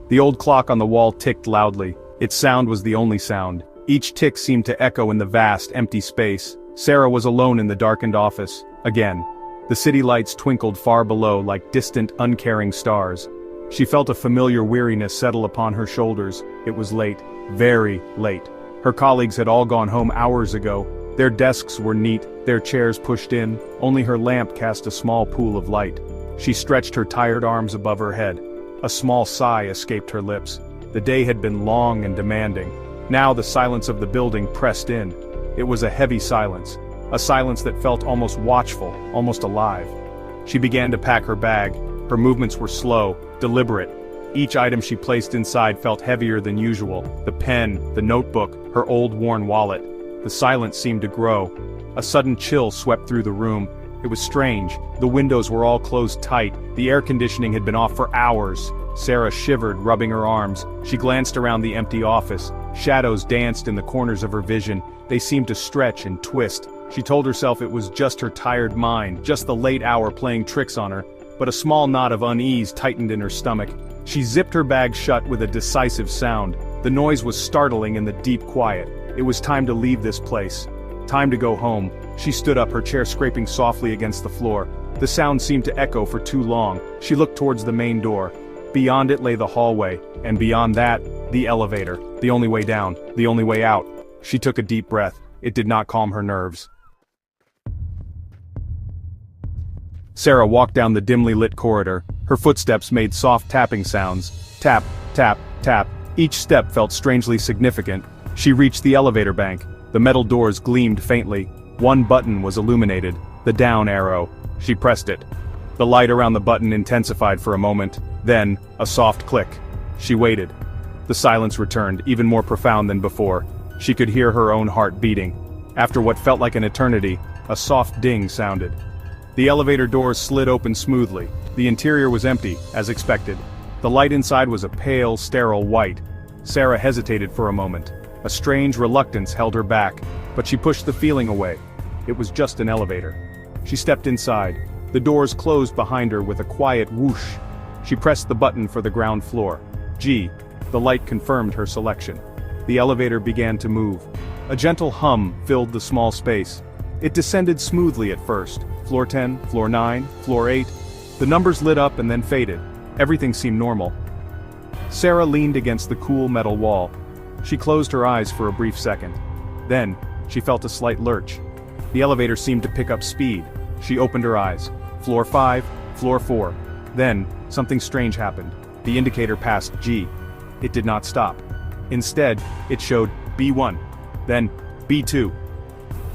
The old clock on the wall ticked loudly. Its sound was the only sound. Each tick seemed to echo in the vast, empty space. Sarah was alone in the darkened office. Again. The city lights twinkled far below like distant, uncaring stars. She felt a familiar weariness settle upon her shoulders. It was late. Very late. Her colleagues had all gone home hours ago. Their desks were neat, their chairs pushed in, only her lamp cast a small pool of light. She stretched her tired arms above her head. A small sigh escaped her lips. The day had been long and demanding. Now the silence of the building pressed in. It was a heavy silence. A silence that felt almost watchful, almost alive. She began to pack her bag. Her movements were slow, deliberate. Each item she placed inside felt heavier than usual. The pen, the notebook, her old worn wallet. The silence seemed to grow. A sudden chill swept through the room. It was strange. The windows were all closed tight. The air conditioning had been off for hours. Sarah shivered, rubbing her arms. She glanced around the empty office. Shadows danced in the corners of her vision. They seemed to stretch and twist. She told herself it was just her tired mind, just the late hour playing tricks on her. But a small knot of unease tightened in her stomach. She zipped her bag shut with a decisive sound. The noise was startling in the deep quiet. It was time to leave this place. Time to go home. She stood up, her chair scraping softly against the floor. The sound seemed to echo for too long. She looked towards the main door. Beyond it lay the hallway, and beyond that, the elevator. The only way down, the only way out. She took a deep breath. It did not calm her nerves. Sarah walked down the dimly lit corridor. Her footsteps made soft tapping sounds. Tap, tap, tap. Each step felt strangely significant. She reached the elevator bank. The metal doors gleamed faintly. One button was illuminated. The down arrow. She pressed it. The light around the button intensified for a moment. Then, a soft click. She waited. The silence returned, even more profound than before. She could hear her own heart beating. After what felt like an eternity, a soft ding sounded. The elevator doors slid open smoothly. The interior was empty, as expected. The light inside was a pale, sterile white. Sarah hesitated for a moment. A strange reluctance held her back, but she pushed the feeling away. It was just an elevator. She stepped inside. The doors closed behind her with a quiet whoosh. She pressed the button for the ground floor. G. The light confirmed her selection. The elevator began to move. A gentle hum filled the small space. It descended smoothly at first. Floor 10, floor 9, floor 8. The numbers lit up and then faded. Everything seemed normal. Sarah leaned against the cool metal wall. She closed her eyes for a brief second. Then, she felt a slight lurch. The elevator seemed to pick up speed. She opened her eyes. Floor 5, floor 4. Then, something strange happened. The indicator passed G. It did not stop. Instead, it showed B1. Then, B2.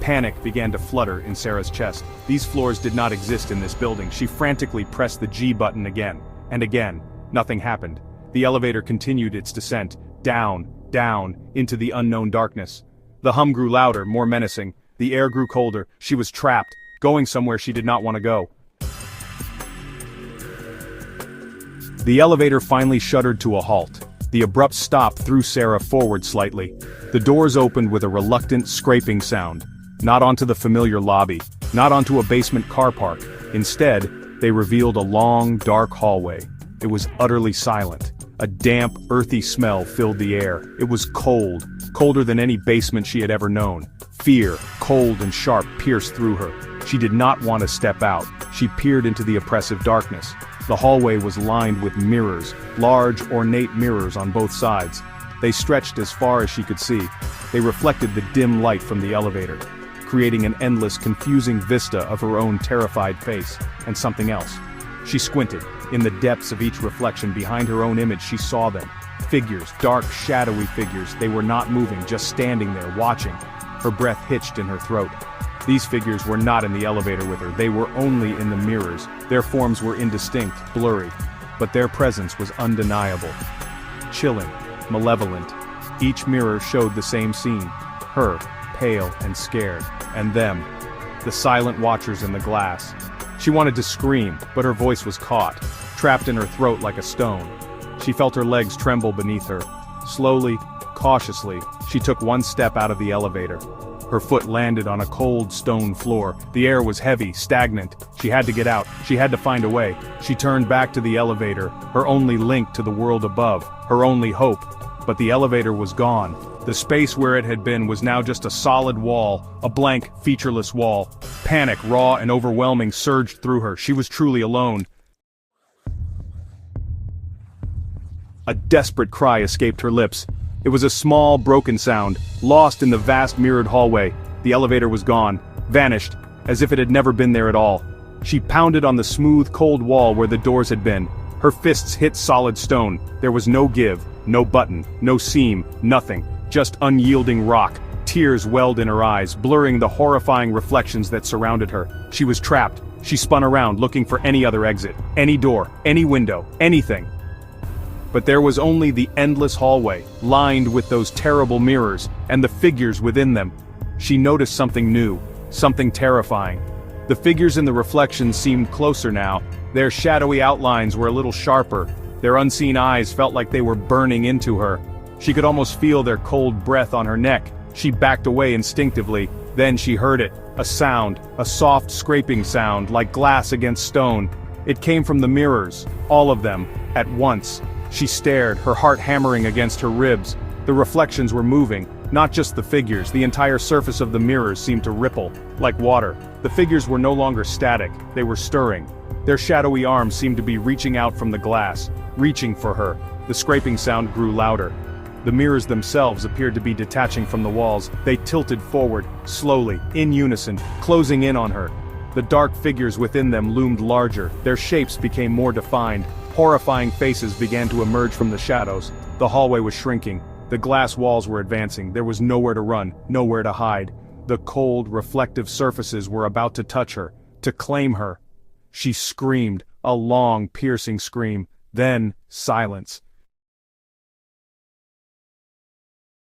Panic began to flutter in Sarah's chest. These floors did not exist in this building. She frantically pressed the G button again. And again. Nothing happened. The elevator continued its descent. Down, down, into the unknown darkness. The hum grew louder, more menacing. The air grew colder. She was trapped, going somewhere she did not want to go. The elevator finally shuddered to a halt. The abrupt stop threw Sarah forward slightly. The doors opened with a reluctant, scraping sound. Not onto the familiar lobby, not onto a basement car park. Instead, they revealed a long, dark hallway. It was utterly silent. A damp, earthy smell filled the air. It was cold, colder than any basement she had ever known. Fear, cold and sharp, pierced through her. She did not want to step out. She peered into the oppressive darkness. The hallway was lined with mirrors, large, ornate mirrors on both sides. They stretched as far as she could see. They reflected the dim light from the elevator, creating an endless, confusing vista of her own terrified face, and something else. She squinted. In the depths of each reflection behind her own image she saw them. Figures, dark, shadowy figures. They were not moving, just standing there, watching. Her breath hitched in her throat. These figures were not in the elevator with her. They were only in the mirrors. Their forms were indistinct, blurry. But their presence was undeniable. Chilling, malevolent. Each mirror showed the same scene. Her, pale and scared. And them, the silent watchers in the glass. She wanted to scream, but her voice was caught, trapped in her throat like a stone. She felt her legs tremble beneath her. Slowly, cautiously, she took one step out of the elevator. Her foot landed on a cold stone floor. The air was heavy, stagnant. She had to get out. She had to find a way. She turned back to the elevator, her only link to the world above, her only hope. But the elevator was gone. The space where it had been was now just a solid wall, a blank, featureless wall. Panic, raw and overwhelming, surged through her. She was truly alone. A desperate cry escaped her lips. It was a small, broken sound, lost in the vast mirrored hallway. The elevator was gone, vanished, as if it had never been there at all. She pounded on the smooth, cold wall where the doors had been. Her fists hit solid stone. There was no give, no button, no seam, nothing. Just unyielding rock. Tears welled in her eyes, blurring the horrifying reflections that surrounded her. She was trapped. She spun around, looking for any other exit, any door, any window, anything. But there was only the endless hallway, lined with those terrible mirrors, and the figures within them. She noticed something new, something terrifying. The figures in the reflections seemed closer now. Their shadowy outlines were a little sharper. Their unseen eyes felt like they were burning into her. She could almost feel their cold breath on her neck. She backed away instinctively. Then she heard it, a sound, a soft scraping sound, like glass against stone. It came from the mirrors, all of them, at once. She stared, her heart hammering against her ribs. The reflections were moving, not just the figures. The entire surface of the mirrors seemed to ripple, like water. The figures were no longer static, they were stirring. Their shadowy arms seemed to be reaching out from the glass, reaching for her. The scraping sound grew louder. The mirrors themselves appeared to be detaching from the walls. They tilted forward, slowly, in unison, closing in on her. The dark figures within them loomed larger. Their shapes became more defined. Horrifying faces began to emerge from the shadows. The hallway was shrinking. The glass walls were advancing. There was nowhere to run, nowhere to hide. The cold, reflective surfaces were about to touch her, to claim her. She screamed, a long, piercing scream. Then, silence.